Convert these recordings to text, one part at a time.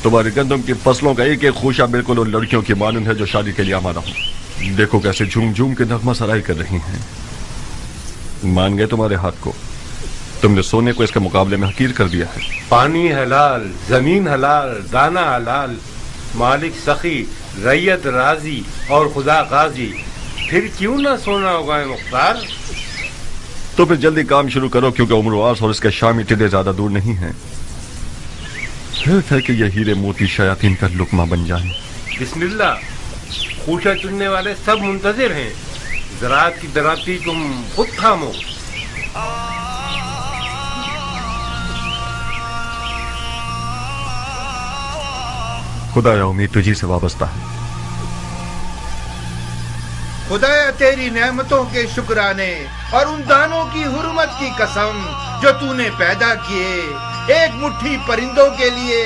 تمہاری گندم کی فصلوں کا ایک ایک خوشہ بالکل ان لڑکیوں کی مانند ہے جو شادی کے لیے آمادہ ہوں. دیکھو کیسے جھوم جھوم کے نغمہ سرائی کر رہی ہیں. مان گئے تمہارے ہاتھ کو. تم نے سونے کو اس کے مقابلے میں حقیر کر دیا ہے. پانی حلال، زمین حلال، دانہ حلال، مالک سخی، ریت راضی اور خدا قاضی. پھر کیوں نہ سونا ہوگا مختار؟ تو پھر جلدی کام شروع کرو کیونکہ عمرواس اور اس کے شامی ٹڈے زیادہ دور نہیں ہیں. صرف ہے کہ یہ ہیرے موتی شیاطین کا لقمہ بن جائیں. بسم اللہ. خوشہ چننے والے سب منتظر ہیں. زراعت کی دراتی تم خود تھامو. خدایا امید تجھی سے وابستہ ہے. خدایا تیری نعمتوں کے شکرانے اور ان دانوں کی حرمت کی قسم جو تو نے پیدا کیے، ایک مٹھی پرندوں کے لیے،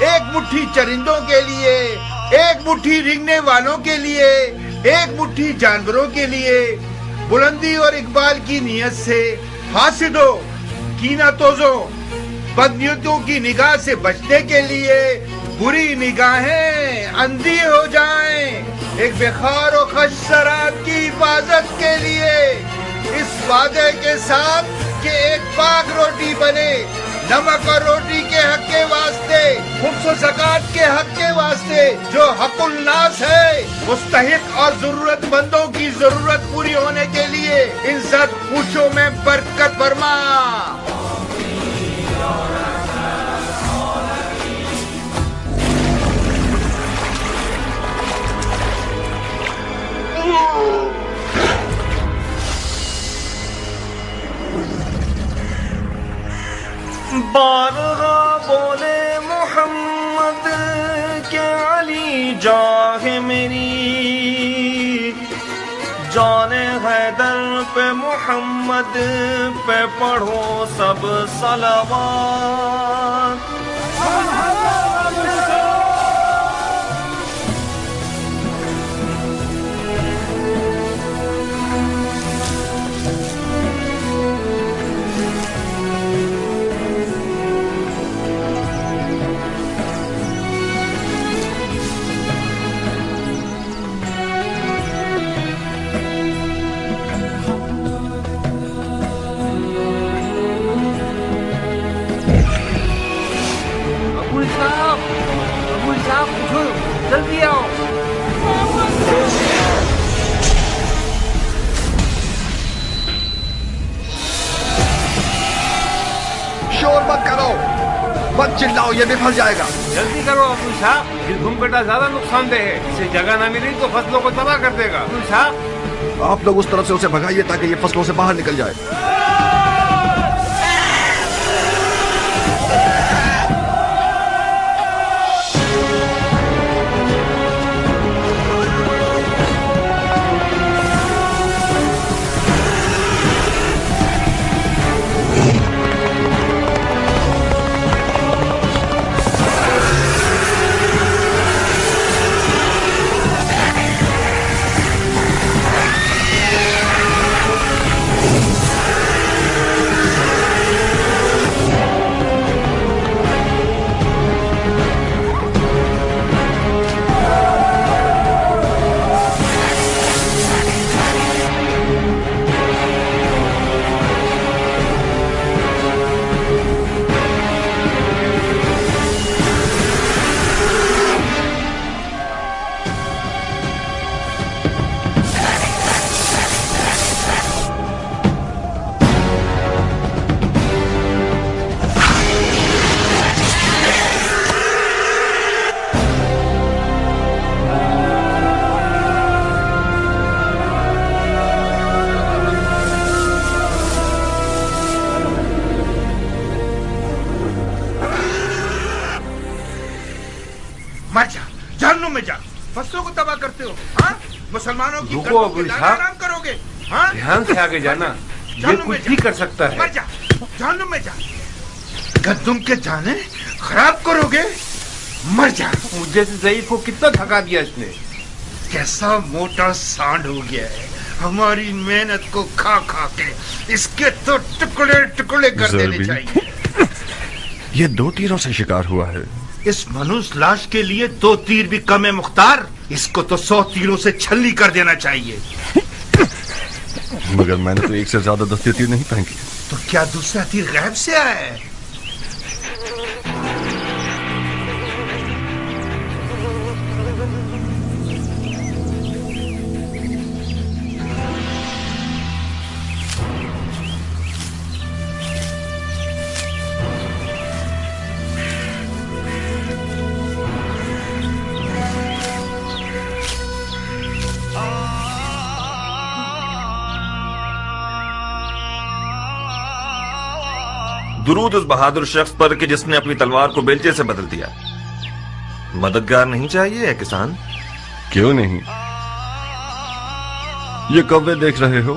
ایک مٹھی چرندوں کے لیے، ایک مٹھی رینگنے والوں کے لیے، ایک مٹھی جانوروں کے لیے. بلندی اور اقبال کی نیت سے حاسدوں، کینہ توزوں، بدنیتوں کی نگاہ سے بچنے کے لیے بری نگاہیں اندھی ہو جائیں. ایک بخار و خش سرات کی حفاظت کے لیے اس وعدے کے ساتھ کہ ایک پاک روٹی بنے، نمک اور روٹی کے حق کے واسطے، خبز و زکوٰۃ کے حق کے واسطے جو حق الناس ہے، مستحق اور ضرورت مندوں کی ضرورت پوری ہونے کے لیے ان سب خوشوں میں برکت فرما. بارہا بولے محمد کہ علی جاہ میری، جان حیدر پہ محمد پہ پڑھو سب صلوات. جلدی آؤ. شور مت کرو، مت چلاؤ، یہ بھی پھنس جائے گا. جلدی کرو ابو صاحب، یہ گھوم کٹا زیادہ نقصان دہ ہے. اسے جگہ نہ ملی تو فصلوں کو تباہ کر دے گا. ابو صاحب آپ لوگ اس طرف سے اسے بھگائیے تاکہ یہ فصلوں سے باہر نکل جائے. مر جا، جہنم میں جا. فصلوں کو تباہ کرتے ہو. ہاں، مسلمانوں کی رکو گردوں ابو کے دانے صاحب. آرام کرو گے. ہاں، دھیان سے آگے جانا. یہ کچھ بھی کر سکتا مر ہے. جا، جہنم میں جا. گندم کے دانے خراب کرو گے. مر جا. مجھے سے ضعیف کو کتنا تھکا دیا اس نے. کیسا موٹا سانڈ ہو گیا ہے ہماری محنت کو کھا کھا کے. اس کے تو ٹکڑے ٹکڑے کر دینے ضربی. چاہیے. یہ 2 تیروں سے شکار ہوا ہے. इस मनुष्य लाश के लिए 2 तीर भी कम है मुख्तार। इसको तो 100 तीरों से छल्ली कर देना चाहिए। मगर मैंने तो 1 से ज्यादा 10 तीर नहीं फेंकी। तो क्या दूसरा तीर गैब से आया है? दुरूद उस बहादुर शख्स पर कि जिसने अपनी तलवार को बेलचे से बदल दिया। मददगार नहीं चाहिए है किसान? क्यों नहीं? ये कौवे देख रहे हो?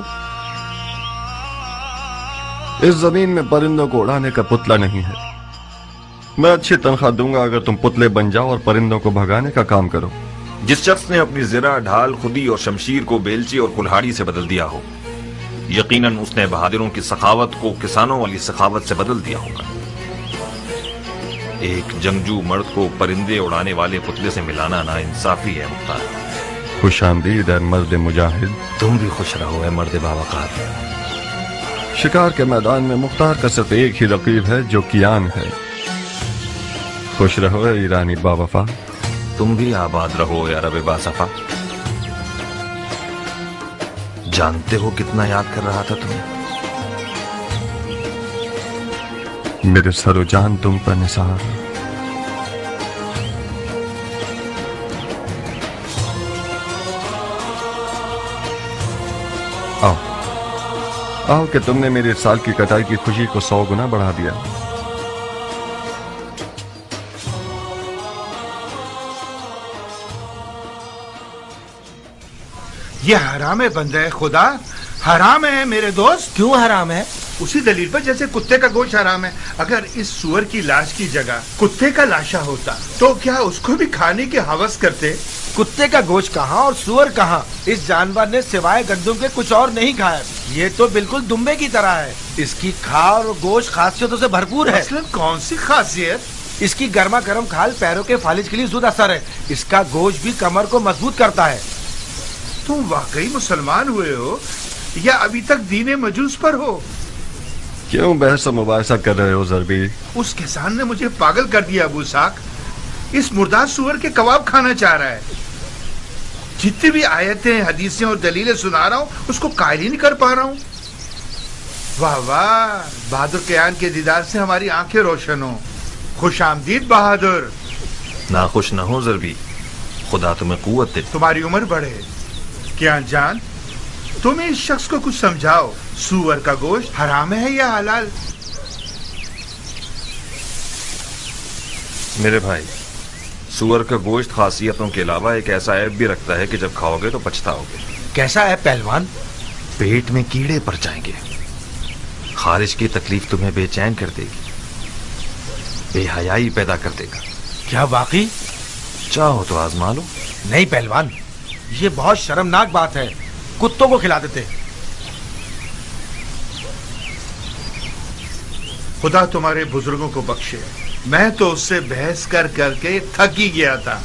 इस जमीन में परिंदों को उड़ाने का पुतला नहीं है। मैं अच्छी तनख्वाह दूंगा अगर तुम पुतले बन जाओ और परिंदों को भगाने का काम करो। जिस शख्स ने अपनी जिरा, ढाल, खुदी और शमशीर को बेलची और कुल्हाड़ी से बदल दिया हो, यकीनन उसने बहादुरों की सखावत को किसानों वाली सखावत से बदल दिया होगा। एक जंगजू मर्द को परिंदे उड़ाने वाले पुतले से मिलाना नाइंसाफी है मुख्तार। खुशामदीद है मर्द मुजाहिद। तुम भी खुश रहो है मर्द बावकार। शिकार के मैदान में मुख्तार का सिर्फ एक ही रकीब है जो कियान है। खुश रहो है ईरानी बावफा। तुम भी आबाद रहो या रब बासफा। जानते हो कितना याद कर रहा था तुम्हें? मेरे सरो जान तुम पर निसार। आओ आओ कि तुमने मेरे साल की कटाई की खुशी को 100 गुना बढ़ा दिया। ये हराम है बंदे खुदा, हराम है मेरे दोस्त। क्यों हराम है? उसी दलील पर जैसे कुत्ते का गोश्त हराम है। अगर इस सुअर की लाश की जगह कुत्ते का लाशा होता तो क्या उसको भी खाने की हवस करते? कुत्ते का गोश्त कहाँ और सुअर कहाँ? इस जानवर ने सिवाय गंदम के कुछ और नहीं खाया। ये तो बिल्कुल दुम्बे की तरह है। इसकी खाल और गोश्त खासियतों से भरपूर है। मसलन कौन सी खासियत? इसकी गर्मा गर्म खाल पैरों के फालिज के लिए जुद असर है। इसका गोश्त भी कमर को मजबूत करता है। तुम वाकई मुसलमान हुए हो या अभी तक दीने मजूस पर हो? क्यों बहस मुबाहिसा कर रहे हो ज़रबी? उस किसान ने मुझे पागल कर दिया अबू साक। इस मुर्दार सुअर के कबाब खाना चाह रहा है। जितनी भी आयतें, हदीसें और दलीलें सुना रहा हूँ उसको कायल ही नहीं कर पा रहा हूँ। वाह वाह, बहादुर कियान के दीदार से हमारी आंखें रोशन हो। खुश आमदीद बहादुर। नाखुश न हो ज़रबी, खुदा तुम्हें कुव्वत दे। तुम्हारी उम्र बढ़े। कियान जान, तुम इस शख्स को कुछ समझाओ। सूअर का गोश्त हराम है या हलाल? मेरे भाई, सूअर का गोश्त खासियतों के अलावा एक ऐसा ऐब भी रखता है कि जब खाओगे तो पछताओगे। कैसा है पहलवान? पेट में कीड़े पड़ जाएंगे। खारिश की तकलीफ तुम्हें बेचैन कर देगी, बेहयाई पैदा कर देगा। क्या वाकई? चाहो तो आजमा लो। नहीं पहलवान, ये बहुत शर्मनाक बात है। कुत्तों को खिला देते। खुदा तुम्हारे बुजुर्गों को बख्शे। मैं तो उससे बहस कर करके थक ही गया था।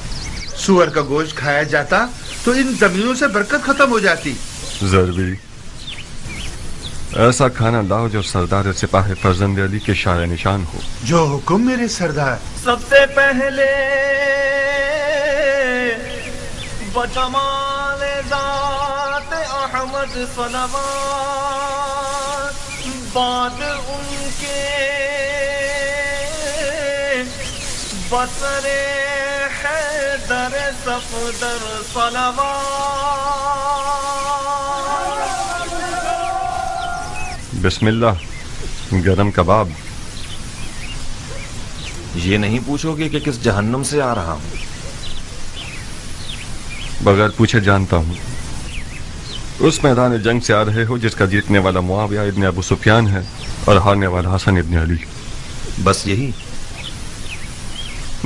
सूअर का गोश्त खाया जाता तो इन जमीनों से बरकत खत्म हो जाती। ज़रबी, ऐसा खाना लाओ जो सरदार सिपाही फर्जंद अली के शान निशान हो। जो हुक्म मेरे सरदार। सबसे पहले बजमाल ज़ात अहमद सलवात, बाद उनके बसरे हैदर सफदर सलवात। बिस्मिल्लाह, गरम कबाब। ये नहीं पूछोगे कि किस जहन्नुम से आ रहा हूं? बगैर पूछे जानता हूँ। उस मैदान जंग से आ रहे हो जिसका जीतने वाला मुआविया इब्न अबू सुफियान है और हारने वाला हसन इब्न अली। बस यही?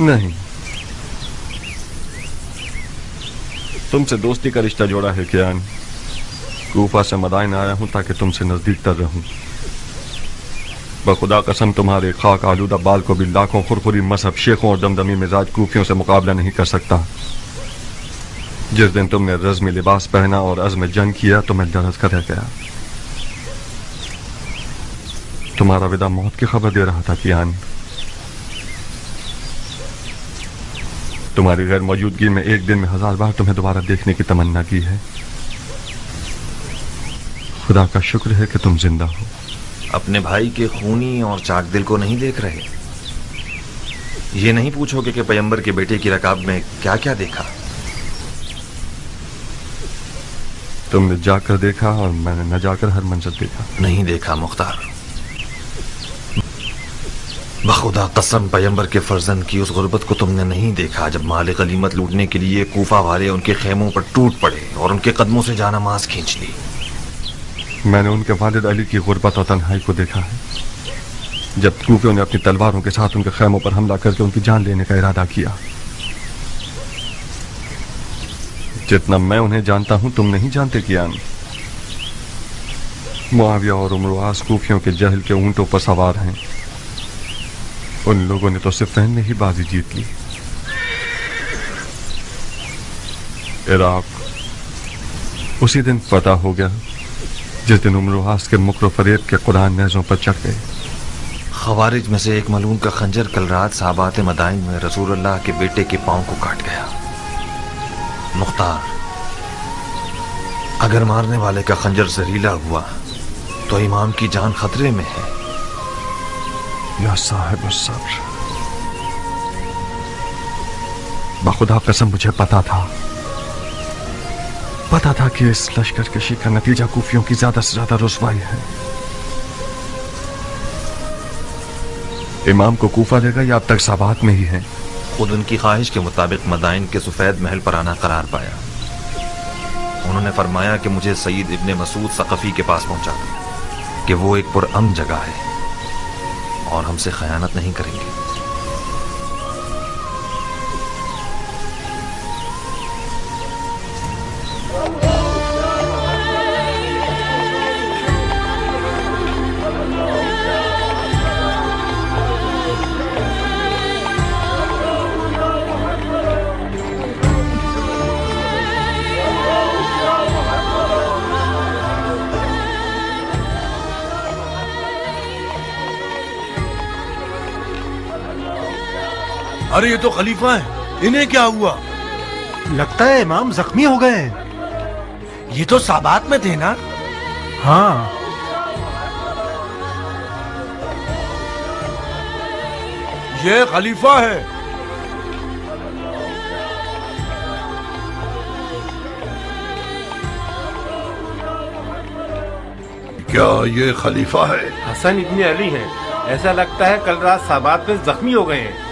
नहीं, तुमसे दोस्ती का रिश्ता जोड़ा है कियान। कूफा से मदाइन आया हूं ताकि तुमसे नजदीक तर रहूं। बखुदा कसम तुम्हारे खाक आलूदा बाल को भी लाखों खुरखुरी मजहब शेखों और दमदमी मिजाज कूफियों से मुकाबला नहीं कर सकता। जिस दिन तुमने रज़्म लिबास पहना और अज़्म जंग किया तो मैं लरज़ कर रह गया। तुम्हारा विदा मौत की खबर दे रहा था कियान। तुम्हारी गैर मौजूदगी में एक दिन में 1000 बार तुम्हें दोबारा देखने की तमन्ना की है। खुदा का शुक्र है कि तुम जिंदा हो। अपने भाई के खूनी और चाक दिल को नहीं देख रहे? ये नहीं पूछोगे कि पैगंबर के बेटे की रकाब में क्या क्या देखा? तुमने जाकर देखा और मैंने न जाकर हर मंजर देखा। नहीं देखा मुख्तार। बखुदा कसम पैगंबर के फर्जंद की उस गुर्बत को तुमने नहीं देखा जब माल गनीमत लूटने के लिए कूफा वाले उनके खेमों पर टूट पड़े और उनके कदमों से जानमाज खींच ली। मैंने उनके वालिद अली की गुर्बत और तन्हाई को देखा है जब कूफियों ने अपनी तलवारों के साथ उनके खेमों पर हमला करके उनकी जान लेने का इरादा किया। जितना मैं उन्हें जानता हूं तुम नहीं जानते कियान। मुआविया और उमर आस कूफियों के जहल के ऊंटों पर सवार हैं। उन लोगों ने तो सिफ़ैन में ही बाजी जीत ली। इराक उसी दिन फतह हो गया जिस दिन उमर आस के मुकर फरेब के कुरान नेज़ों पर चढ़ गए। खवारिज में से एक मलून का खंजर कल रात साबात मदाइन में रसूलुल्लाह के बेटे के पांव को काट गया। मुख्तार, अगर मारने वाले का खंजर जहरीला हुआ तो इमाम की जान खतरे में है। या साहिब सब्र, बखुदा कसम मुझे पता था कि इस लश्कर कशी का नतीजा कूफियों की ज्यादा से ज्यादा रुसवाई है। इमाम को कूफा देगा या अब तक साबात में ही है? खुद उनकी ख्वाहिश के मुताबिक मदाइन के सफेद महल पर आना करार पाया। उन्होंने फरमाया कि मुझे सईद इब्ने मसूद सकफी के पास पहुंचा दो कि वो एक पुरअमन जगह है और हमसे खयानत नहीं करेंगे। अरे ये तो खलीफा है, इन्हें क्या हुआ? लगता है इमाम जख्मी हो गए हैं। ये तो साबात में थे ना? हाँ, ये खलीफा है। क्या ये खलीफा है? हसन इब्ने अली हैं। ऐसा लगता है कल रात साबात में जख्मी हो गए हैं।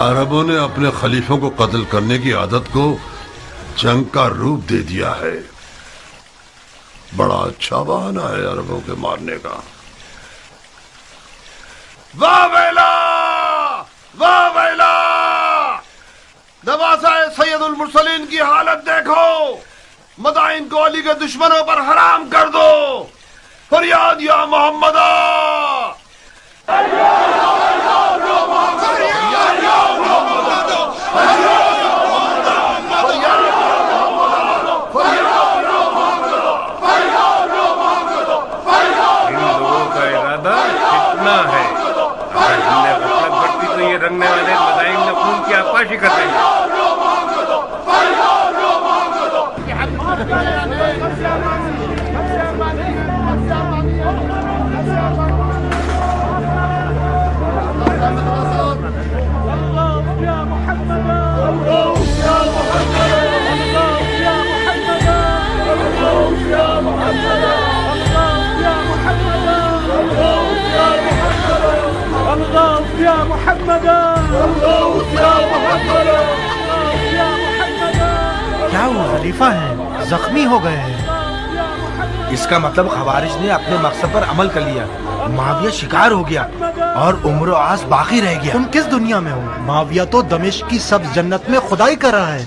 अरबों ने अपने खलीफों को कत्ल करने की आदत को जंग का रूप दे दिया है। बड़ा अच्छा बहाना है अरबों के मारने का। वाह वेला, वाह वेला! नवाज़ा सैयदुल मुरसलीन की हालत देखो। मदाइन को अली के दुश्मनों पर हराम कर दो। फरियाद या मोहम्मदा! ये रंगने वाले मदाइन ने खून की आपाशी कर दी है। क्या वो खलीफा है? जख्मी हो गए हैं। इसका मतलब खवारिज ने अपने मकसद पर अमल कर लिया معاویہ شکار ہو گیا اور عمر و آس باقی رہ گیا. تم کس دنیا میں ہو؟ معاویہ تو دمشق کی سبز جنت میں خدائی کر رہا ہے.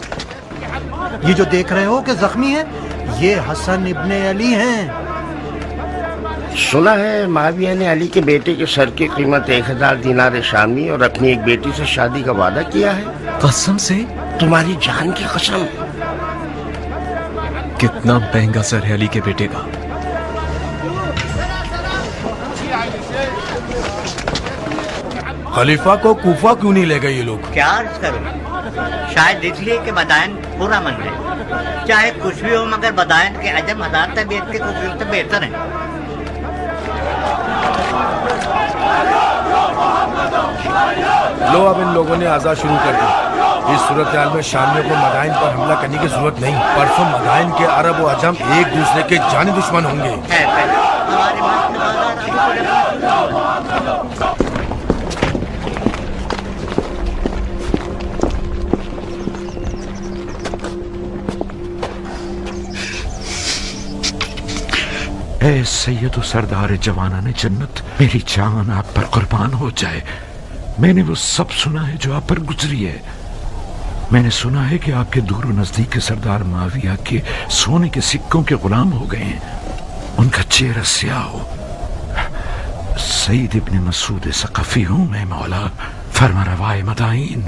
یہ جو دیکھ رہے ہو کہ زخمی ہے، یہ حسن ابن علی ہیں. سنا ہے معاویہ نے علی کے بیٹے کے سر کی قیمت 1000 دینار شامی اور اپنی ایک بیٹی سے شادی کا وعدہ کیا ہے. قسم سے؟ تمہاری جان کی قسم. کتنا مہنگا سر ہے علی کے بیٹے کا. خلیفہ کو کوفہ کیوں نہیں لے گئے یہ لوگ؟ کیا عرض کروں، شاید اس لیے کہ مدائن پورا من ہے. چاہے کچھ بھی ہو مگر مدائن کے عجم 1000 طبیعت کے خوبیوں سے بہتر ہیں. لو اب ان لوگوں نے آزاد شروع کر دی. اس صورتحال میں شامیوں کو مدائن پر حملہ کرنے کی ضرورت نہیں. پرسوں مدائن کے عرب و عجم ایک دوسرے کے جانی دشمن ہوں گے. ہمارے ملک میں بازار اے سید و سردار جوانان جنت، میری جان آپ پر قربان ہو جائے. میں نے وہ سب سنا ہے جو آپ پر گزری ہے. میں نے سنا ہے کہ آپ کے دور و نزدیک کے سردار معاویہ کے سونے کے سکوں کے غلام ہو گئے ہیں. ان کا چہرہ سیاہ ہو. سید ابن مسعود ثقفی ہوں میں مولا، فرما روائے مدائن.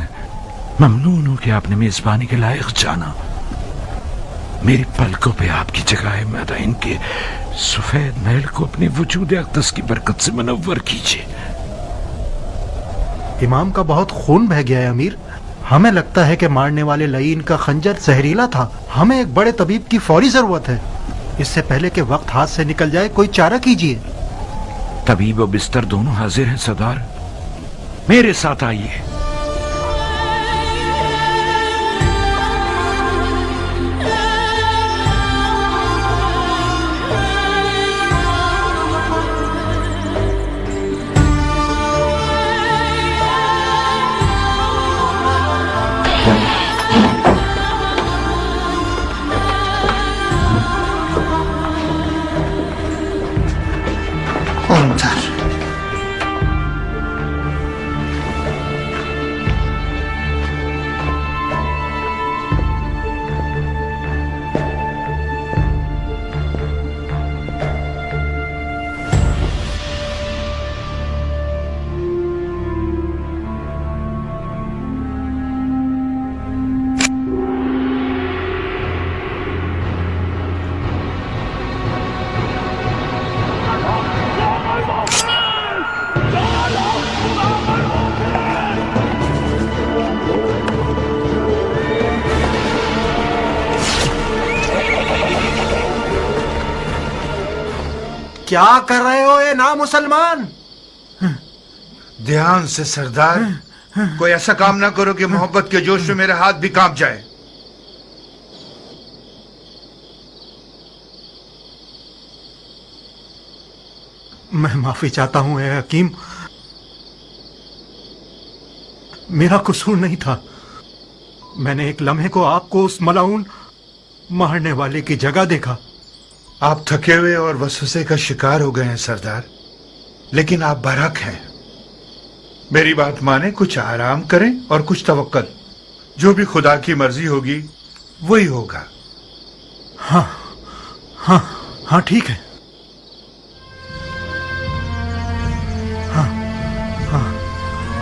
ممنون ہوں کہ آپ نے میزبانی کے لائق جانا. میری پلکوں پہ آپ کی جگہ ہے. مدائن کے سفید محل کو اپنے وجود اقدس کی برکت سے منور کیجیے. امام کا بہت خون بہہ گیا ہے امیر. ہمیں لگتا ہے کہ مارنے والے لعین کا خنجر زہریلا تھا. ہمیں ایک بڑے طبیب کی فوری ضرورت ہے. اس سے پہلے کہ وقت ہاتھ سے نکل جائے کوئی چارہ کیجیے. طبیب و بستر دونوں حاضر ہیں سردار. میرے ساتھ آئیے. کیا کر رہے ہو اے نامسلمان؟ دھیان سے سردار، کوئی ایسا کام نہ کرو کہ محبت کے جوش میں میرے ہاتھ بھی کانپ جائے. میں معافی چاہتا ہوں اے حکیم. میرا قصور نہیں تھا. میں نے ایک لمحے کو آپ کو اس ملعون مارنے والے کی جگہ دیکھا. آپ تھکے ہوئے اور وسوسے کا شکار ہو گئے ہیں سردار، لیکن آپ برحق ہیں. میری بات مانیں، کچھ آرام کریں اور کچھ توکل. جو بھی خدا کی مرضی ہوگی وہی ہوگا. ہاں ہاں ہاں ٹھیک ہے. ہاں ہاں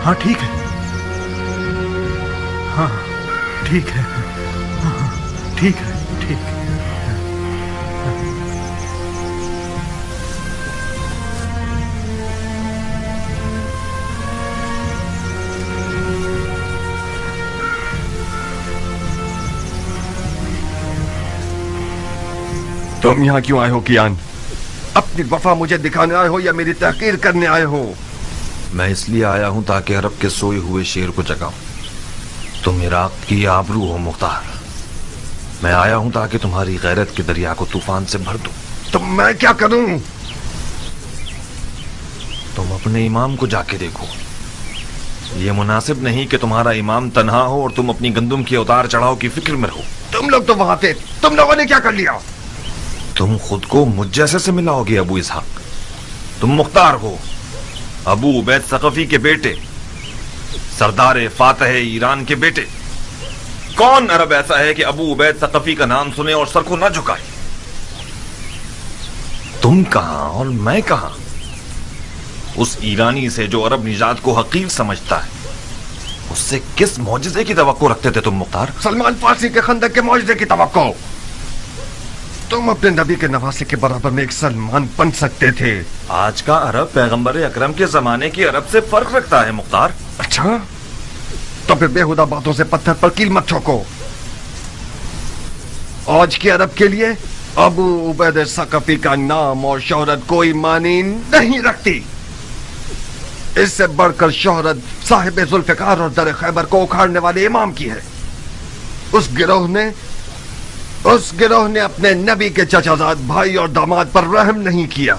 ہاں ٹھیک ہے. ہاں ٹھیک ہے. ہاں ٹھیک ہے. ٹھیک ہے. تم یہاں کیوں آئے ہو کیان؟ اپنی وفا مجھے دکھانے آئے ہو یا میری تحقیر کرنے آئے ہو؟ میں اس لیے آیا ہوں تاکہ عرب کے سوئے ہوئے شیر کو جگاؤں. تم عراق کی آبرو ہو مختار. میں آیا ہوں تاکہ تمہاری غیرت کے دریا کو طوفان سے بھر دوں. تو میں کیا کروں؟ تم اپنے امام کو جا کے دیکھو. یہ مناسب نہیں کہ تمہارا امام تنہا ہو اور تم اپنی گندم کی اتار چڑھاؤ کی فکر میں رہو. تم لوگ تو وہاں تھے، تم لوگوں نے کیا کر لیا؟ تم خود کو مجھ جیسے سے ملاؤ گے ابو اسحاق؟ तुम मुख्तार हो, अबू उबैद सकफी के बेटे, सरदार फातह ईरान के बेटे। कौन अरब ऐसा है कि अबू उबैद सकफी का नाम सुने और सर को न झुकाए? तुम कहां और मैं कहां? उस ईरानी से जो अरब निजात को हकीर समझता है, उससे किस मौजिज़े की तवक्को रखते थे तुम मुख्तार? सलमान फारसी के खंदक के मौजदे की तवक्को। तुम अपने नबी के नवासे के बराबर में एक सलमान बन सकते थे। आज का अरब पैगंबर अकरम के जमाने के अरब से फर्क रखता है मुख्तार। अच्छा, तो फिर बेहुदा बातों से पत्थर पर कील मत ठोको। आज के अरब के लिए अबू उबैद सकफी का नाम और शोहरत कोई मानी नहीं रखती। इससे बढ़कर शोहरत साहिब जुल्फिकार और दर खैबर को उखाड़ने वाले इमाम की है। उस गिरोह ने अपने नबी के चचाजाद भाई और दामाद पर रहम नहीं किया।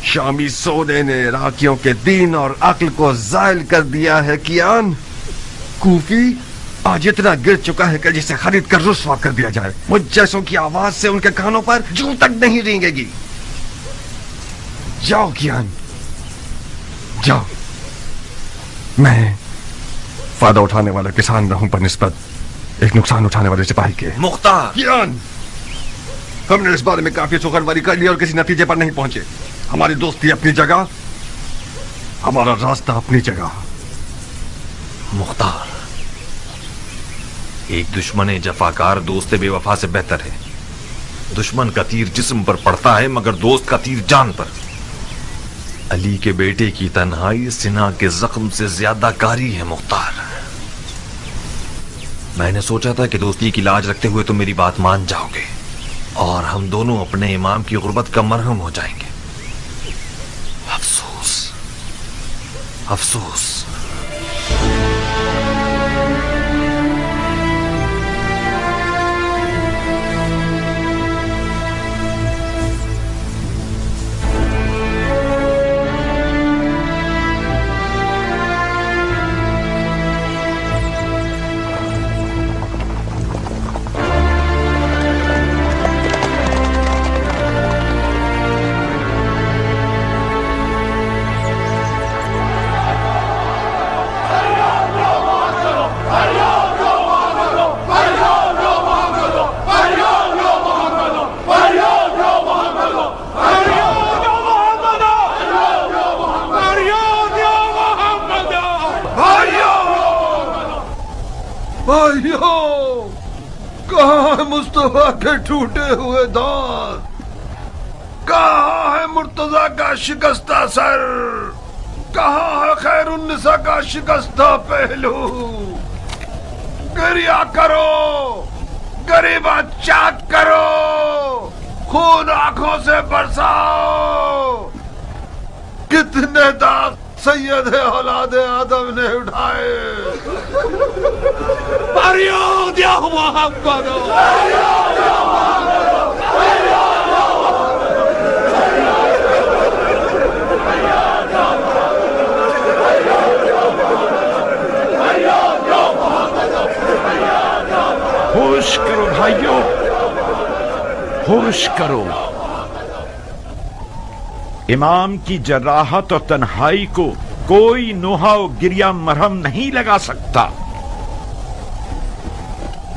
शामी सोने ने इराकियों के दीन और अक्ल को जायल कर दिया है। कियान कूफी आज इतना गिर चुका है कि जिसे खरीद कर रुस्वा कर दिया जाए। मुझ जैसों की आवाज से उनके कानों पर जूं तक नहीं रेंगेगी। जाओ कियान, जाओ। मैं फायदा उठाने वाला किसान रहूं पर निस्बत एक नुकसान उठाने वाले सिपाही के। मुख्तार, कियान, हमने इस बारे में काफी सुखनवारी कर ली और किसी नतीजे पर नहीं पहुंचे। हमारी दोस्ती अपनी जगह, हमारा रास्ता अपनी जगह। मुख्तार, एक दुश्मन जफाकार दोस्त बेवफा से बेहतर है। दुश्मन का तीर जिस्म पर पड़ता है मगर दोस्त का तीर जान पर। अली के बेटे की तन्हाई सिना के जख्म से ज्यादा कारी है मुख्तार। मैंने सोचा था कि दोस्ती की लाज रखते हुए तुम मेरी बात मान जाओगे और हम दोनों अपने इमाम की गुर्बत का मरहम हो जाएंगे। अफसोस, अफसोस। भाइयों, कहाँ है मुस्तफा के टूटे हुए दांत? कहाँ है मुर्तजा का शिकस्ता सर? कहाँ है खैरुन्निसा का शिकस्ता पहलू? गिरिया करो, गरीबा चाक करो, खून आंखों से बरसाओ। कितने दाग सैयद औलाद आदम ने उठाए। होश करो भाइयों, होश करो। इमाम की जराहत और तन्हाई को कोई नोहा और गिरिया मरहम नहीं लगा सकता।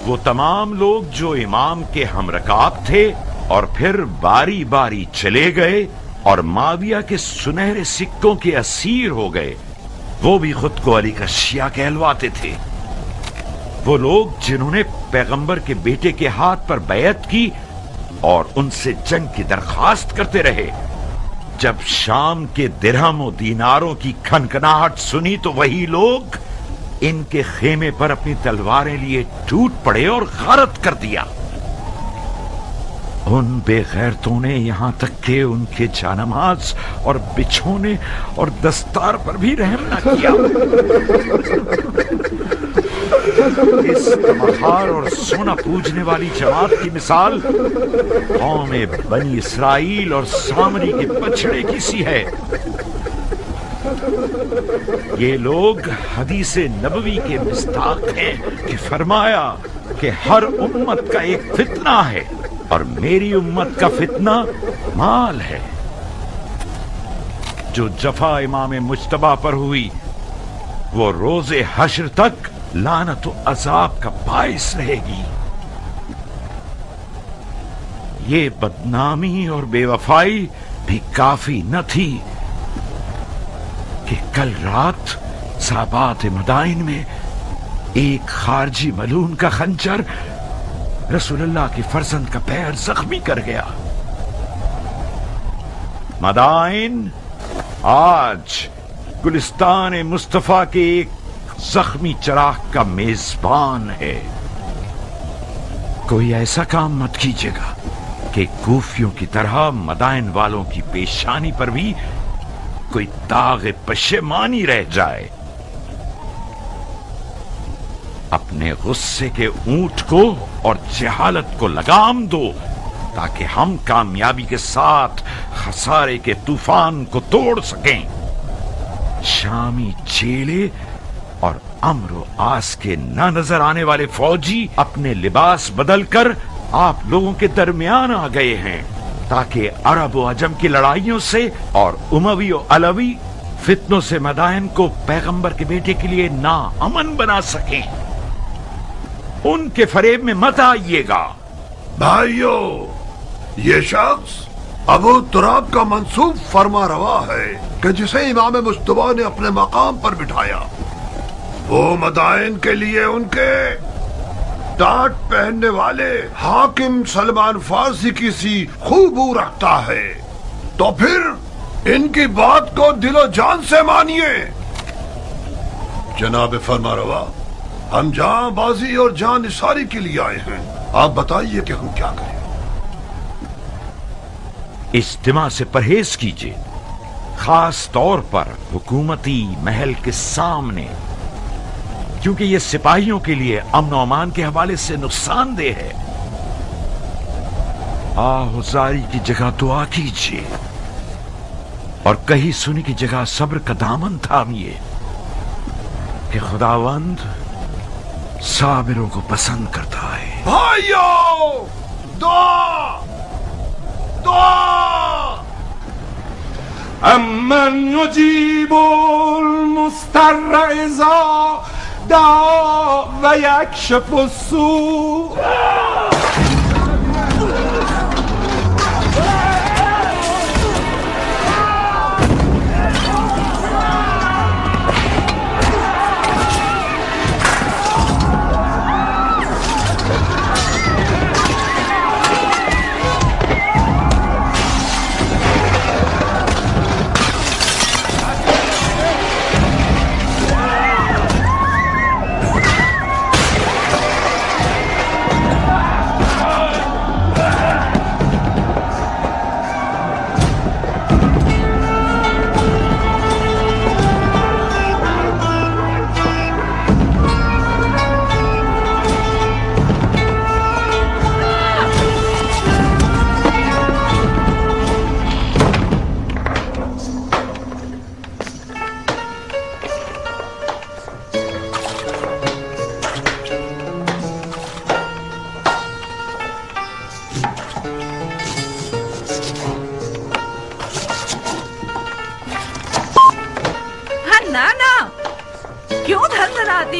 वो तमाम लोग जो इमाम के हमरकाब थे और फिर बारी बारी चले गए और माविया के सुनहरे सिक्कों के असीर हो गए, वो भी खुद को अली का शिया कहलवाते थे। वो लोग जिन्होंने पैगंबर के बेटे के हाथ पर बैत की और उनसे जंग की दरखास्त करते रहे। जब शाम के दिरहम और दीनारों की खनखनाहट सुनी तो वही लोग इनके खेमे पर अपनी तलवारें लिए टूट पड़े और गारत कर दिया। उन बेगैरतों ने यहां तक के उनके जानमाज और बिछोने और दस्तार पर भी रहम न किया। इस तमहार और सोना पूजने वाली जमात की मिसाल कौमे बनी इसराइल और सामरी के बछड़े की सी है। ये लोग हदीसे नबवी के मिस्ताक हैं कि फरमाया कि हर उम्मत का एक फितना है और मेरी उम्मत का फितना माल है। जो जफा इमाम मुज्तबा पर हुई वो रोजे हश्र तक लानत व अजाब का बाइस रहेगी। ये बदनामी और बेवफाई भी काफी न थी कि कल रात साबात मदाइन में एक खारजी मलून का खंजर रसूलुल्लाह की फर्जंद का पैर जख्मी कर गया। मदाइन आज गुलिस्तान मुस्तफा के एक जख्मी चराग का मेजबान है। कोई ऐसा काम मत कीजिएगा कि कूफियों की तरह मदाइन वालों की पेशानी पर भी कोई दाग पशेमानी रह जाए। अपने गुस्से के ऊंट को और जहालत को लगाम दो ताकि हम कामयाबी के साथ खसारे के तूफान को तोड़ सकें। शामी चेले और अम्र आस के न नजर आने वाले फौजी अपने लिबास बदलकर आप लोगों के दरमियान आ गए हैं ताकि अरब व अजम की लड़ाइयों से और उमवी व अलवी फितनों से मदाइन को पैगंबर के बेटे के लिए ना अमन बना सकें। उनके फरेब में मत आइएगा। भाइयों, ये शख्स अबू तुराब का मंसूब फरमा रवा है कि जिसे इमाम मुस्तफा ने अपने मकाम पर बिठाया वो मदाइन के लिए उनके टाट पहनने वाले हाकिम सलमान फारसी की सी खूबू रखता है। तो फिर इनकी बात को दिलो जान से मानिए। जनाब फरमारवा, हम जान बाजी और जान निसारी के लिए आए हैं। आप बताइए कि हम क्या करें। इज्तिमा से परहेज कीजिए, खास तौर पर हुकूमती महल के सामने, क्योंकि ये सिपाहियों के लिए अमन अमान के हवाले से नुकसानदेह है। आहुजारी की जगह दुआ कीजिए और कही सुनी की जगह सब्र का दामन थामिए कि खुदावंद साबिरों को पसंद करता है। भाइयों, दुआ दुआ। अमन युजीबुल मुस्तर्र इज़ा दआ व यक्शिफु सू।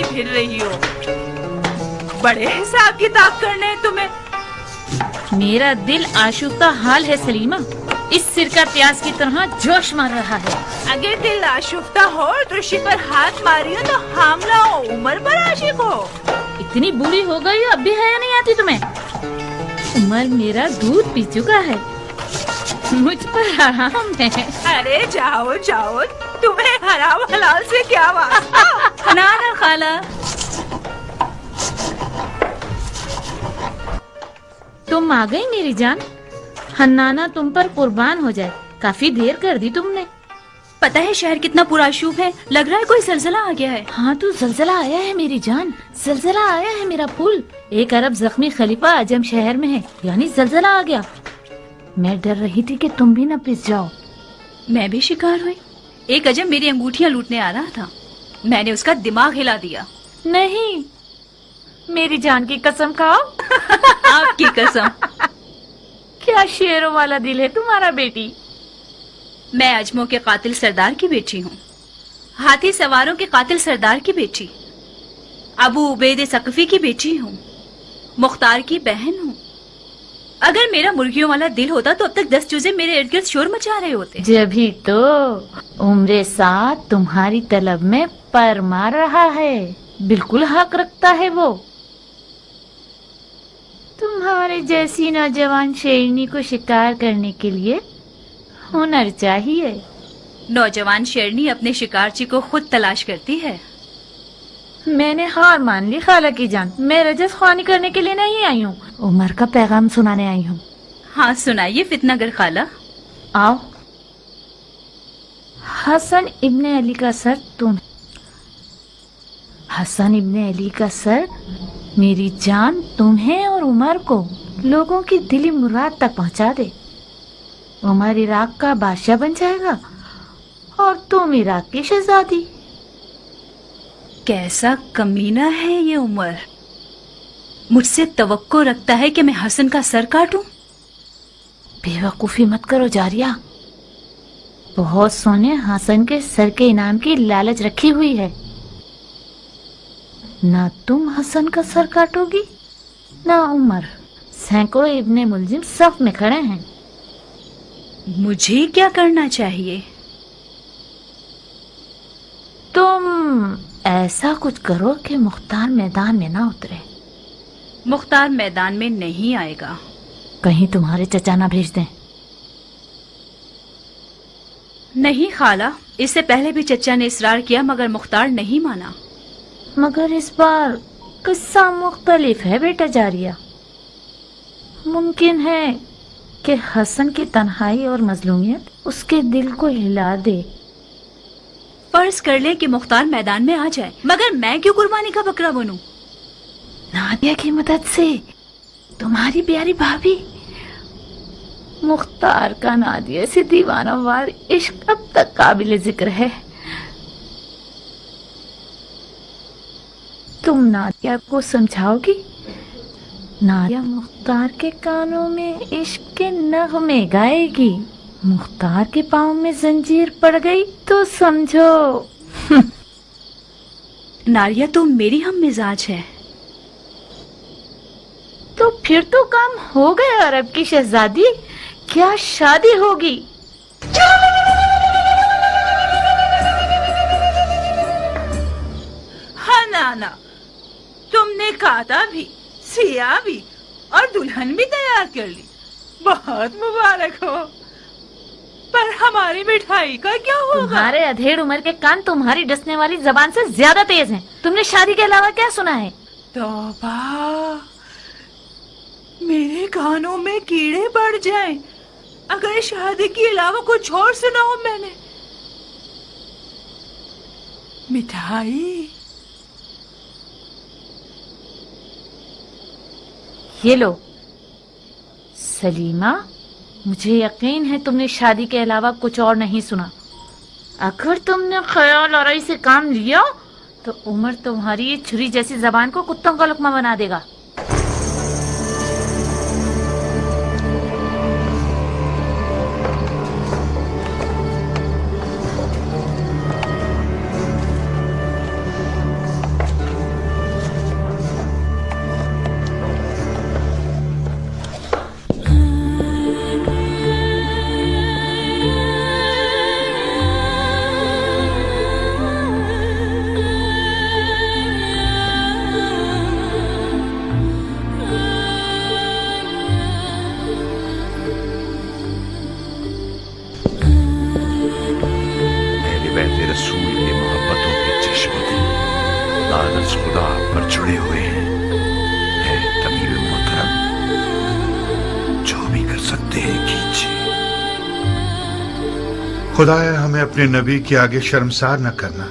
फिर रही हो, बड़े हिसाब किताब करने तुम्हें। मेरा दिल आशुका हाल है सलीमा, इस सिर का प्याज की तरह जोश मार रहा है। अगर दिल आशुफ्ता हो तो ऋषि पर हाथ मारियो तो हामला हो, उमर पर आशिक हो। इतनी बुरी हो गई अब भी हया नहीं आती तुम्हें? उमर मेरा दूध पी चुका है, मुझ पर हराम है। अरे जाओ जाओ, तुम्हें हराम हलाल से क्या वास्ता। ना ना खाला, तुम आ गई मेरी जान। हन्नाना तुम पर कुर्बान हो जाए, काफी देर कर दी तुमने। पता है शहर कितना पुरआशूब है, लग रहा है कोई जलजला आ गया है। हाँ तो जलजला आया है मेरी जान, जलजला आया है मेरा पुल। एक अरब जख्मी खलीफा अजम शहर में है, यानी जलजला आ गया। मैं डर रही थी कि तुम भी न पिस जाओ। मैं भी शिकार हुई। एक अजम मेरी अंगूठियां लूटने आ रहा था, मैंने उसका दिमाग हिला दिया। नहीं, मेरी जान की कसम खाओ। आपकी कसम। क्या शेरों वाला दिल है तुम्हारा बेटी। मैं अजमों के कातिल सरदार की बेटी हूँ, हाथी सवारों के कातिल सरदार की बेटी, अबू उबैद सकफी की बेटी हूँ, मुख्तार की बहन हूँ। अगर मेरा मुर्गियों वाला दिल होता तो अब तक 10 चूजे मेरे इर्द गिर्द शोर मचा रहे होते। जभी तो उम्र साथ तुम्हारी तलब में पर मार रहा है, बिल्कुल हक रखता है वो। तुम्हारे जैसी नौजवान शेरनी को शिकार करने के लिए हुनर चाहिए। नौजवान शेरनी अपने शिकारची को खुद तलाश करती है। मैंने हार मान ली खाला की जान, मैं रजस ख्वानी करने के लिए नहीं आई हूँ, उमर का पैगाम सुनाने आई हूँ। हाँ सुनाइए फितनागर खाला। आओ। हसन इब्ने अली का सर तुम, हसन इब्ने अली का सर मेरी जान तुम्हें और उमर को लोगों की दिली मुराद तक पहुंचा दे। उमर इराक का बादशाह बन जाएगा और तुम इराक की शहजादी। कैसा कमीना है ये उमर, मुझसे तवक्को रखता है कि मैं हसन का सर काटूं। बेवकूफी मत करो जारिया, बहुत सोने हसन के सर के इनाम की लालच रखी हुई है। ना तुम हसन का सर काटोगी ना उमर। सैकड़ों इब्ने मुलजिम सफ में खड़े हैं। मुझे क्या करना चाहिए? तुम ऐसा कुछ करो कि मुख्तार मैदान में ना उतरे। मुख्तार मैदान में नहीं आएगा। कहीं तुम्हारे चचा ना भेज दें। नहीं खाला, इससे पहले भी चचा ने इसरार किया मगर मुख्तार नहीं माना। मगर इस बार किस्सा मुख्तलिफ है बेटा जारिया। मुमकिन है कि हसन की तन्हाई और मजलूमियत उसके दिल को हिला दे। फर्ज कर ले कि मुख्तार मैदान में आ जाए, मगर मैं क्यों कुर्बानी का बकरा बनूं? नादिया की मदद से तुम्हारी प्यारी भाभी। मुख्तार का नादिया से दीवाना वार इश्क अब तक काबिल जिक्र है। तुम नादिया को समझाओगी? नादिया मुख्तार के कानों में इश्क के नगमे गाएगी। मुख्तार के पाँव में जंजीर पड़ गई तो समझो। नारिया तो मेरी हम मिजाज है। तो फिर तो काम हो गया अरब की शहजादी, क्या शादी होगी? हाँ नाना, तुमने काता भी, सिया भी और दुल्हन भी तैयार कर ली। बहुत मुबारक हो। पर हमारी मिठाई का क्या होगा? तुम्हारे अधेड़ उम्र के कान तुम्हारी डसने वाली जबान से ज्यादा तेज हैं। तुमने शादी के अलावा क्या सुना है? तौबा, मेरे कानों में कीड़े पड़ जाएं अगर शादी के अलावा कुछ और सुना हो मैंने। मिठाई ये लो सलीमा, मुझे यकीन है तुमने शादी के अलावा कुछ और नहीं सुना। अगर तुमने ख्याल आराई से काम लिया तो उमर तुम्हारी ये छुरी जैसी जबान को कुत्तों का लुकमा बना देगा। जुड़े हुए हैं। है तमीर मोहतरम, जो भी कर सकते हैं कीजिए। खुदाया हमें अपने नबी के आगे शर्मसार न करना।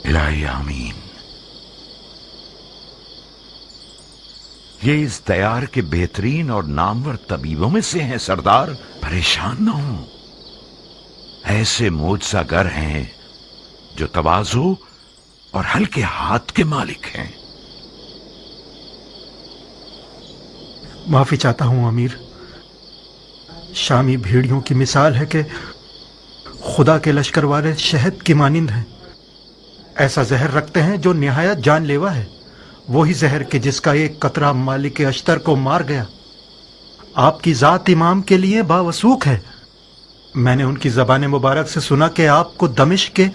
इलाही आमीन। ये इस दयार के बेहतरीन और नामवर तबीबों में से हैं सरदार। परेशान न हो, ऐसे मोजज़ागर हैं जो तवाज़ु और हल्के हाथ के मालिक हैं। माफी चाहता हूं अमीर, शामी भेड़ियों की मिसाल है कि खुदा के लश्कर वाले शहद की मानिंद हैं। ऐसा जहर रखते हैं जो निहायत जानलेवा है, वही जहर कि जिसका एक कतरा मालिक अश्तर को मार गया। आपकी जात इमाम के लिए बावसूख है। मैंने उनकी ज़बान मुबारक से सुना कि आपको दमिश्क के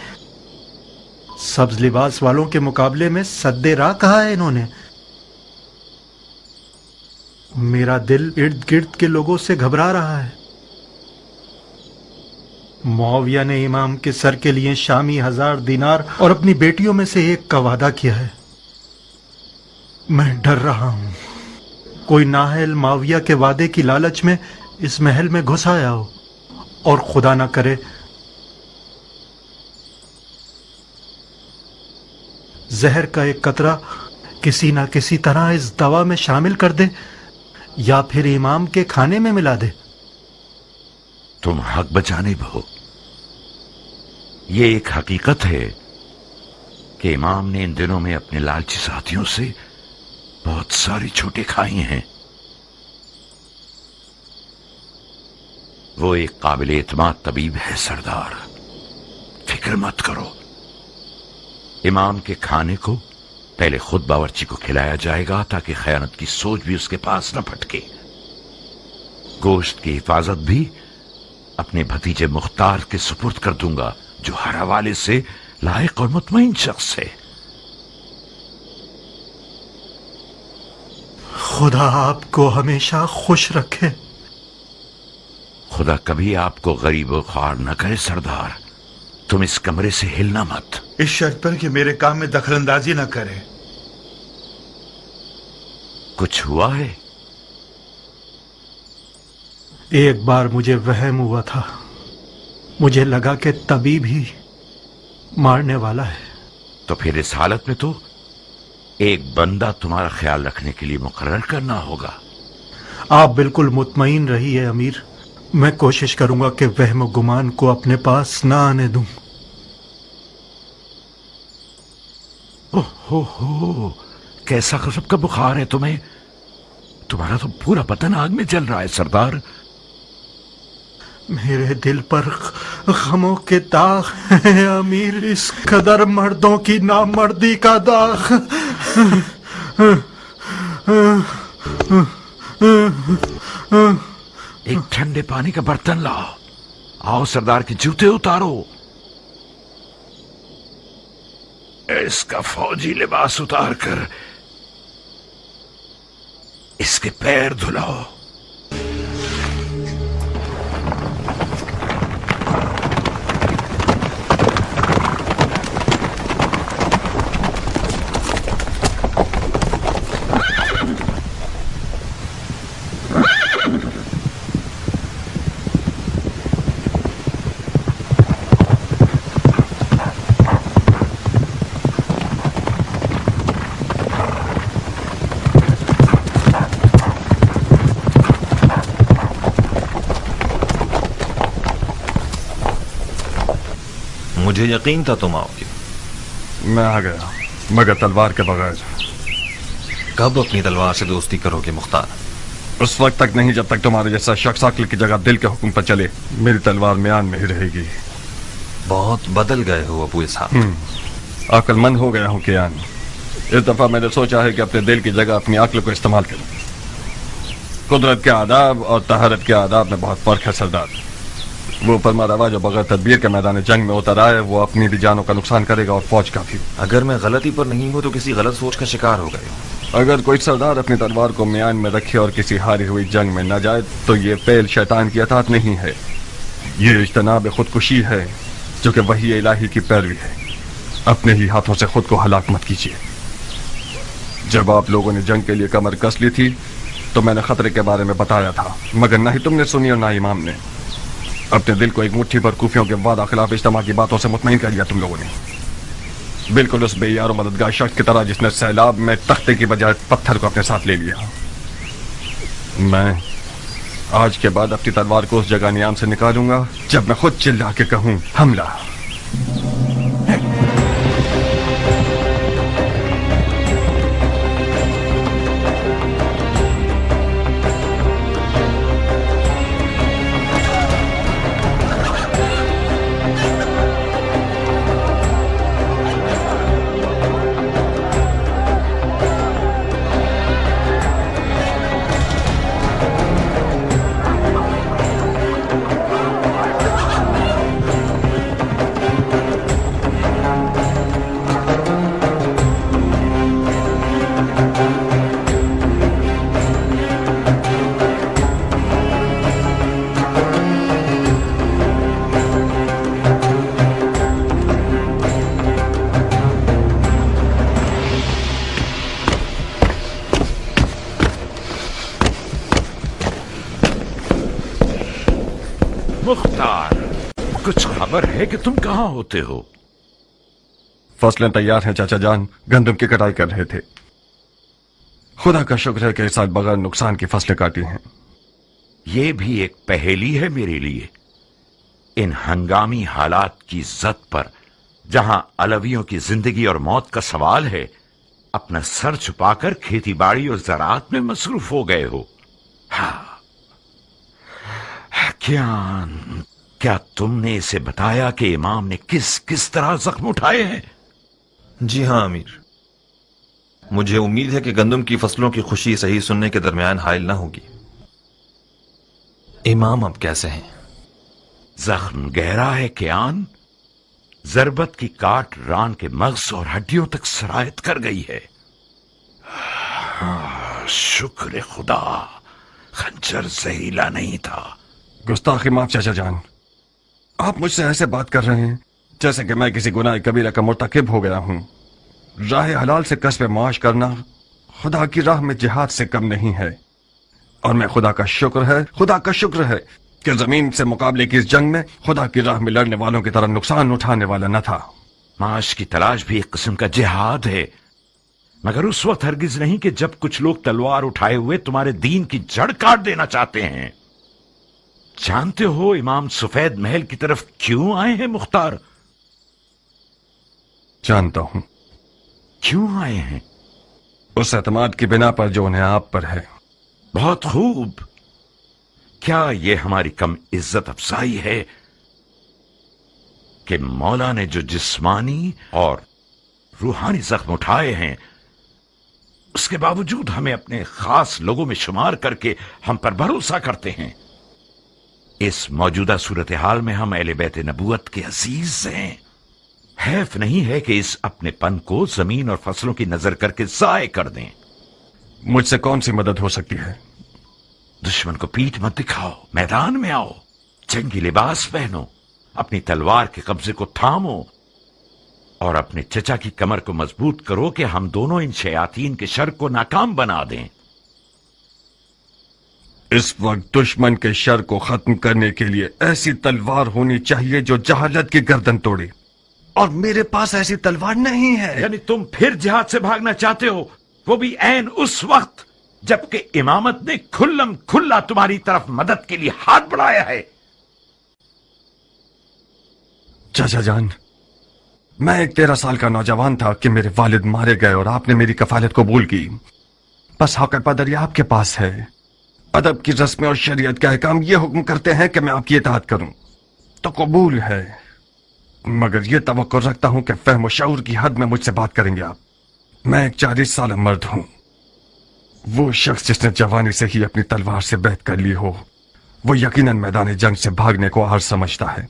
सब्ज लिबास वालों के मुकाबले में सद्दे राह कहा है इन्होंने। मेरा दिल इर्द गिर्द के लोगों से घबरा रहा है। मुआविया ने इमाम के सर के लिए शामी 1000 दिनार और अपनी बेटियों में से एक का वादा किया है। मैं डर रहा हूं कोई नाहल मुआविया के वादे की लालच में इस महल में घुस आया हो और खुदा ना करे जहर का एक कतरा किसी ना किसी तरह इस दवा में शामिल कर दे या फिर इमाम के खाने में मिला दे। तुम हक बजानिब हो। ये एक हकीकत है कि इमाम ने इन दिनों में अपने लालची साथियों से बहुत सारी छूटें खाई हैं। वो एक काबिल एतमाद तबीब है सरदार, फिक्र मत करो। इमाम के खाने को पहले खुद बावर्ची को खिलाया जाएगा ताकि खयानत की सोच भी उसके पास न फटके। गोश्त की हिफाजत भी अपने भतीजे मुख्तार के सुपुर्द कर दूंगा, जो हर हवाले से लायक और मुतमईन शख्स है। खुदा आपको हमेशा खुश रखे। खुदा कभी आपको गरीब और ख्वार न करे सरदार। तुम इस कमरे से हिलना मत। इस शर्त पर कि मेरे काम में दखलंदाजी न करे। कुछ हुआ है? एक बार मुझे वहम हुआ था, मुझे लगा कि तबीब ही मारने वाला है। तो फिर इस हालत में तो एक बंदा तुम्हारा ख्याल रखने के लिए मुकर्रर करना होगा। आप बिल्कुल मुतमईन रहिए अमीर, मैं कोशिश करूंगा कि वहम गुमान को अपने पास ना आने दूं। ओहो, कैसा गजब का बुखार है तुम्हें। तुम्हारा तो पूरा बदन आग में जल रहा है सरदार। मेरे दिल पर गमों के दाग हैं अमीर, इस कदर मर्दों की नामर्दी का दाग। एक ठंडे पानी का बर्तन लाओ। आओ सरदार के जूते उतारो। इसका फौजी लिबास उतार कर इसके पैर धुलाओ। मुझे यकीन था तुम आओगे। मैं आ गया, मगर तलवार के बगैर। कब अपनी तलवार से दोस्ती करोगे मुख्तार? उस वक्त तक नहीं जब तक तुम्हारे जैसा शख्स अक्ल की जगह दिल के हुक्म पर चले। मेरी तलवार म्यान में ही रहेगी। बहुत बदल गए हो अबू इसहाक। अक्लमंद हो गया हूँ कियान। इस दफा मैंने सोचा है कि अपने दिल की जगह अपनी अक्ल को इस्तेमाल करूं। कुदरत के आदाब और तहरत के आदाब में बहुत फर्क है सरदार। वो फरमारवा जो बगैर तदबीर के मैदान जंग में उतर आए वो अपनी भी जानों का नुकसान करेगा और फौज का भी। अगर मैं गलती पर नहीं हूं तो किसी गलत सोच का शिकार हो गए हो। अगर कोई सरदार अपनी तलवार को म्यान में रखे और किसी हारी हुई जंग में न जाए तो ये फेल शैतान की अतात नहीं है, ये इज्तनाब खुदकुशी है जो कि वही इलाही की पैरवी है। अपने ही हाथों से खुद को हलाक मत कीजिए। जब आप लोगों ने जंग के लिए कमर कस ली थी तो मैंने खतरे के बारे में बताया था, मगर ना ही तुमने सुनी और ना इमाम ने। अपने दिल को एक मुट्ठी पर कूफियों के वादा खिलाफ इज्तिमा की बातों से मुतमईन कर लिया तुम लोगों ने, बिल्कुल उस बेयार और मददगार शख्स की तरह जिसने सैलाब में तख्ते की बजाय पत्थर को अपने साथ ले लिया। मैं आज के बाद अपनी तलवार को उस जगह नियाम से निकालूंगा जब मैं खुद चिल्ला के कहूं हमला। मुख्तार, कुछ खबर है कि तुम कहाँ होते हो? फसलें तैयार हैं चाचा जान, गंदम की कटाई कर रहे थे। खुदा का शुक्र है कि इस साल बगैर नुकसान की फसलें काटी हैं। ये भी एक पहेली है मेरे लिए। इन हंगामी हालात की जद पर जहां अलवियों की जिंदगी और मौत का सवाल है, अपना सर छुपाकर खेती बाड़ी और ज़राअत में मसरूफ हो गए हो। हाँ, क्या तुमने इसे बताया कि इमाम ने किस किस तरह जख्म उठाए हैं? जी हाँ अमीर, मुझे उम्मीद है कि गंदम की फसलों की खुशी सही सुनने के दरमियान हायल ना होगी। इमाम अब कैसे हैं? जख्म गहरा है कियान। जरबत की काट रान के मग़ज़ और हड्डियों तक सरायत कर गई है। शुक्र खुदा, खंजर जहरीला नहीं था। गुस्ताखी माफ चाचा जान, आप मुझसे ऐसे बात कर रहे हैं जैसे कि मैं किसी गुनाह कबीरा का मुर्तकिब हो गया हूं। राह हलाल से कस्ब माश करना खुदा की राह में जिहाद से कम नहीं है। और मैं खुदा का शुक्र है कि जमीन से मुकाबले की इस जंग में खुदा की राह में लड़ने वालों की तरह नुकसान उठाने वाला न था। माश की तलाश भी एक किस्म का जिहाद है, मगर उस वक्त हरगिज नहीं कि जब कुछ लोग तलवार उठाए हुए तुम्हारे दीन की जड़ काट देना चाहते हैं। जानते हो इमाम सफेद महल की तरफ क्यों आए हैं मुख्तार? जानता हूं। क्यों आए हैं? उस एतमाद की बिना पर जो उन्हें आप पर है। बहुत खूब। क्या यह हमारी कम इज्जत अफजाई है कि मौला ने जो जिस्मानी और रूहानी जख्म उठाए हैं, उसके बावजूद हमें अपने खास लोगों में शुमार करके हम पर भरोसा करते हैं। इस मौजूदा सूरत हाल में हम अहले बैत नबूवत के अजीज हैं। हैफ नहीं है कि इस अपने पन को जमीन और फसलों की नजर करके जाय कर दें। मुझसे कौन सी मदद हो सकती है? दुश्मन को पीठ मत दिखाओ, मैदान में आओ, जंगी लिबास पहनो, अपनी तलवार के कब्जे को थामो और अपने चचा की कमर को मजबूत करो कि हम दोनों इन शयातीन के शर को नाकाम बना दें। इस वक्त दुश्मन के शर को खत्म करने के लिए ऐसी तलवार होनी चाहिए जो जहालत की गर्दन तोड़े, और मेरे पास ऐसी तलवार नहीं है। यानी तुम फिर जिहाद से भागना चाहते हो, वो भी ऐन उस वक्त जबकि इमामत ने खुल्लम खुल्ला तुम्हारी तरफ मदद के लिए हाथ बढ़ाया है। चाचा जान, मैं एक 13 साल का नौजवान था कि मेरे वालिद मारे गए और आपने मेरी कफालत कबूल की। बस हक पदर आपके पास है। अदब की रस्में और शरीयत के अहकाम ये हुक्म करते हैं कि मैं आपकी इताअत करूं, तो कबूल है, मगर यह तवक्को रखता हूं कि फहम और शऊर की हद में मुझसे बात करेंगे आप। मैं एक 40 साल मर्द हूं। वो शख्स जिसने जवानी से ही अपनी तलवार से बैत कर ली हो, वो यकीनन मैदान जंग से भागने को आर समझता है,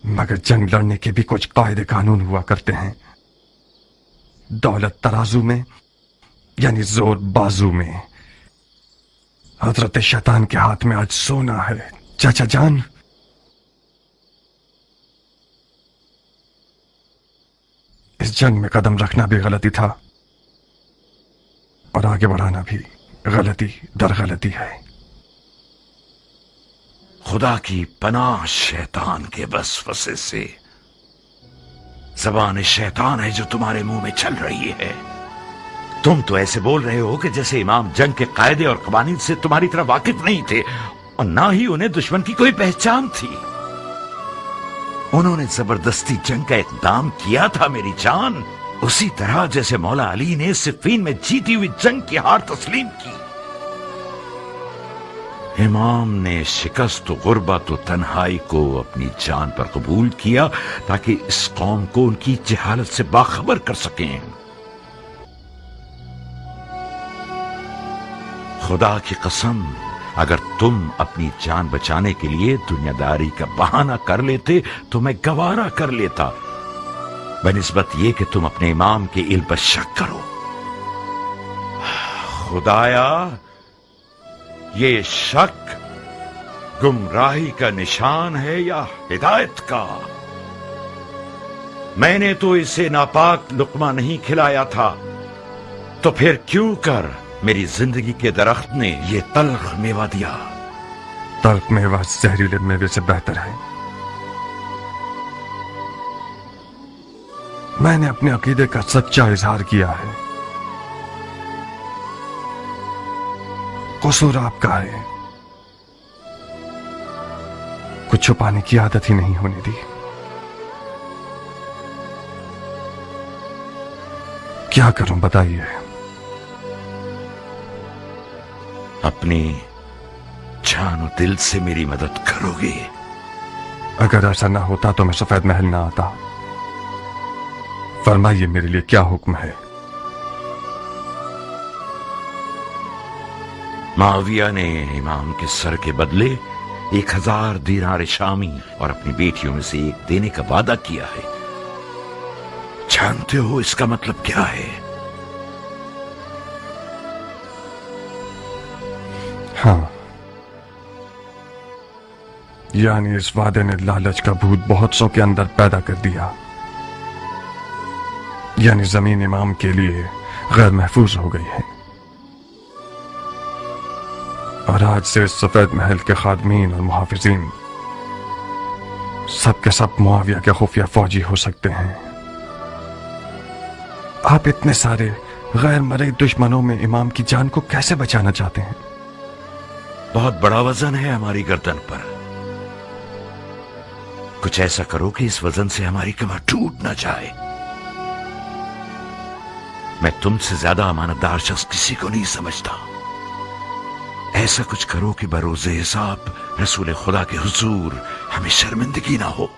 मगर जंग लड़ने के भी कुछ कायदे कानून हुआ करते हैं। दौलत तराजू में यानी जोर बाजू में। हजरत शैतान के हाथ में आज सोना है चाचा जान। इस जंग में कदम रखना भी गलती था और आगे बढ़ाना भी गलती दर गलती है। खुदा की पनाह शैतान के वसवसे से। जबान शैतान है जो तुम्हारे मुंह में चल रही है। तुम तो ऐसे बोल रहे हो कि जैसे इमाम जंग के कायदे और कवानीन से तुम्हारी तरह वाकिफ नहीं थे और ना ही उन्हें दुश्मन की कोई पहचान थी। उन्होंने जबरदस्ती जंग का इक़दाम किया था मेरी जान, उसी तरह जैसे मौला अली ने सिफ़ीन में जीती हुई जंग की हार तस्लीम की। इमाम ने शिकस्त गुर्बत और तन्हाई को अपनी जान पर कबूल किया ताकि इस कौम को उनकी जहालत से बाखबर कर सकें। खुदा की कसम, अगर तुम अपनी जान बचाने के लिए दुनियादारी का बहाना कर लेते तो मैं गवारा कर लेता, बनिस्बत ये कि तुम अपने इमाम के इल्म पर शक करो। खुदाया, ये शक गुमराही का निशान है या हिदायत का? मैंने तो इसे नापाक लुक्मा नहीं खिलाया था, तो फिर क्यों कर मेरी जिंदगी के दरख्त ने ये तल्ख मेवा दिया? तल्ख मेवा जहरीले मेवे से बेहतर है। मैंने अपने अकीदे का सच्चा इजहार किया है। कसूर आपका है, कुछ छुपाने की आदत ही नहीं होने दी। क्या करूं बताइए। अपनी जान और दिल से मेरी मदद करोगे? अगर ऐसा ना होता तो मैं सफेद महल ना आता। फरमाइए मेरे लिए क्या हुक्म है। माविया ने इमाम के सर के बदले 1000 दीनार शामी और अपनी बेटियों में से एक देने का वादा किया है। जानते हो इसका मतलब क्या है? हाँ, यानी इस वादे ने लालच का भूत बहुत सौ के अंदर पैदा कर दिया। यानी जमीन इमाम के लिए गैर महफूज हो गई है और आज से इस सफेद महल के खादमीन और मुहाफिजीन सब के सब मुआविया के खुफिया फौजी हो सकते हैं। आप इतने सारे गैर मरे दुश्मनों में इमाम की जान को कैसे बचाना चाहते हैं? बहुत बड़ा वजन है हमारी गर्दन पर। कुछ ऐसा करो कि इस वजन से हमारी कमर टूट न जाए। मैं तुमसे ज्यादा अमानतदार शख्स किसी को नहीं समझता। ऐसा कुछ करो कि बरोज़े हिसाब रसूल खुदा के हुजूर हमें शर्मिंदगी ना हो।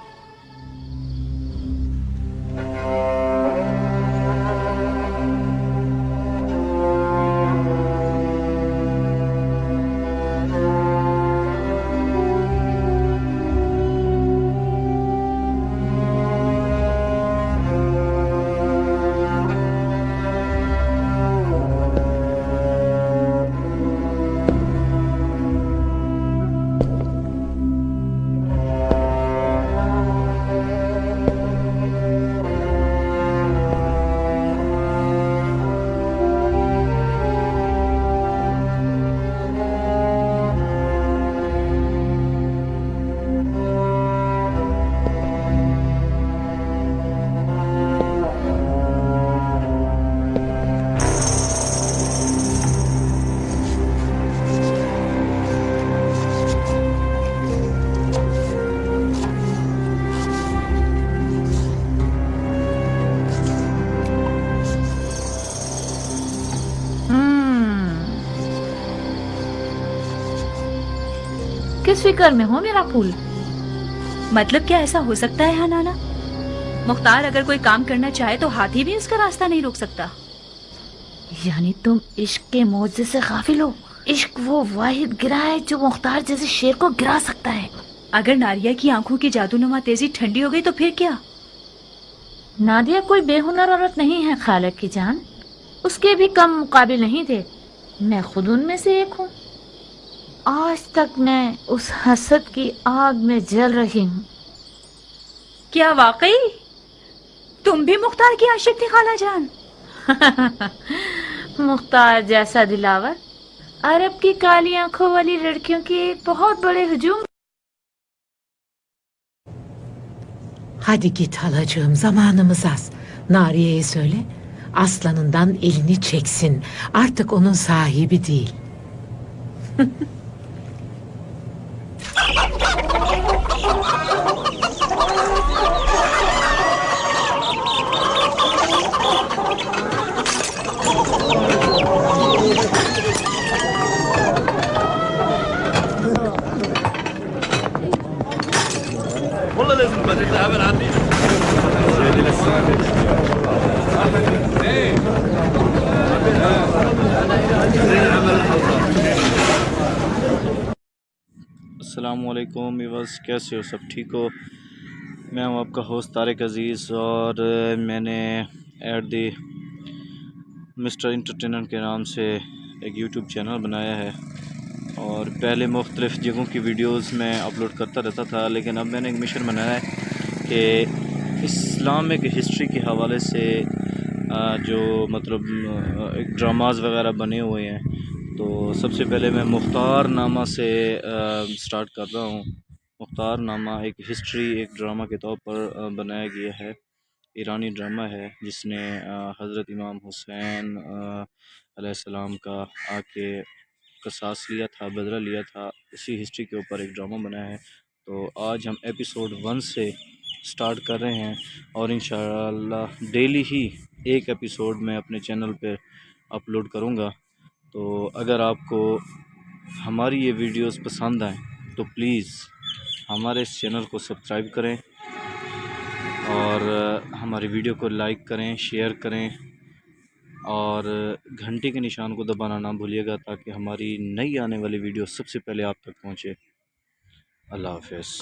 किस फिक्र में हो मेरा फूल? मतलब क्या ऐसा हो सकता है हनाना? मुख्तार अगर कोई काम करना चाहे तो हाथी भी उसका रास्ता नहीं रोक सकता। यानी तुम इश्क के मौजे से गाफिल हो। इश्क वो वाहिद गिरा है जो मुख्तार जैसे शेर को गिरा सकता है। अगर नारिया की आंखों की जादूनुमा तेजी ठंडी हो गई तो फिर क्या? नादिया कोई बेहुनर औरत नहीं है खालिद की जान, उसके भी कम मुकाबिल नहीं थे। मैं खुद उनमें से एक हूँ। आज तक मैं उस हसद की आग में जल रही हूँ। क्या वाकई तुम भी मुख्तार की आशिक थी खाला जान? मुख्तार जैसा दिलावर अरब की काली आंखों वाली लड़कियों की एक बहुत बड़े hücum. Hadi git halacığım, zamanımız az. Nariye'ye söyle, aslanından elini çeksin. Artık onun sahibi değil. والله لازم تبقى تتقابل عندي. अस्सलामुअलैकुम व्यूअर्स, कैसे हो? सब ठीक हो? मैं हूं आपका होस्ट तारिक अज़ीज़ और मैंने एट दी मिस्टर इंटरटेनर के नाम से एक यूट्यूब चैनल बनाया है और पहले मुख्तलिफ़ जगहों की वीडियोस मैं अपलोड करता रहता था, लेकिन अब मैंने एक मिशन बनाया है कि इस्लामिक हिस्ट्री के हवाले से जो मतलब एक ड्रामाज वगैरह बने हुए हैं تو سب سے پہلے میں مختار نامہ سے سٹارٹ کر رہا ہوں۔ مختار نامہ ایک ہسٹری، ایک ڈرامہ کے طور پر بنایا گیا ہے، ایرانی ڈرامہ ہے جس نے حضرت امام حسین علیہ السلام کا آ کے قصاص لیا تھا، بدلہ لیا تھا، اسی ہسٹری کے اوپر ایک ڈرامہ بنایا ہے۔ تو آج ہم ایپیسوڈ 1 سے سٹارٹ کر رہے ہیں اور انشاءاللہ ڈیلی ہی ایک ایپیسوڈ میں اپنے چینل پہ اپلوڈ کروں گا۔ تو اگر آپ کو ہماری یہ ویڈیوز پسند آئیں تو پلیز ہمارے اس چینل کو سبسکرائب کریں اور ہماری ویڈیو کو لائک کریں، شیئر کریں اور گھنٹی کے نشان کو دبانا نہ بھولیے گا تاکہ ہماری نئی آنے والی ویڈیو سب سے پہلے آپ تک پہنچے۔ اللہ حافظ۔